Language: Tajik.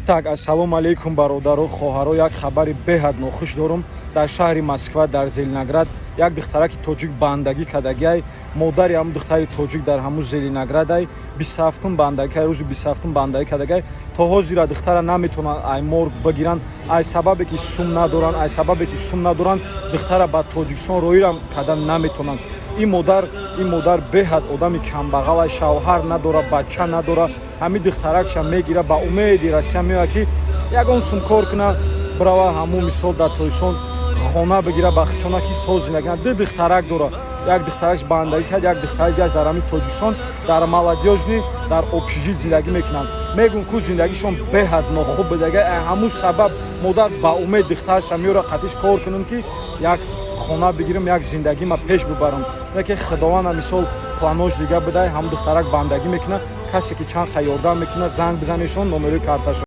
Так, ассалому алейкум, бародаро, хоҳаро, як хабари беҳад нохуш дорам. Дар шаҳри Москва, дар Зеленоград, як духтараки тоҷик бандагӣ кардагиай, модари ҳамун духтари тоҷик дар ҳамун Зеленоградай 27 бандагӣ, рӯзи 27 бандагӣ кардагиай. То ҳозира духтара наметавонанд ай морг бигиранд, ай сабабе ки сум надоранд, духтара ба Тоҷикистон роҳирам кардан наметавонанд. این مادر بهد آدمی کمبغل شوهر نداره بچه نداره همین دخترکش میگیره با امید رسیا میاد که یگان سوم کار کنه برای همون مثال در تویسون خانه بگیره با خچونه که سازی نکنه دو دخترک داره یک دخترکش بندگی کرد یک دخترک در همین توجیکستان در молодежный در общежитие زندگی میکنن میگن که زندگیشون بهد ناخوب بدگه همون سبب مادر با امید دخترش میاره قطعش کار کنن که یک خانه بگیرم یک زندگی ما پیش ببرم که خداوند مثال планош دیگه بده هم دخترک بندگی میکنه کسی که چند خیاردار میکنه زنگ بزنیشون نمره کارتش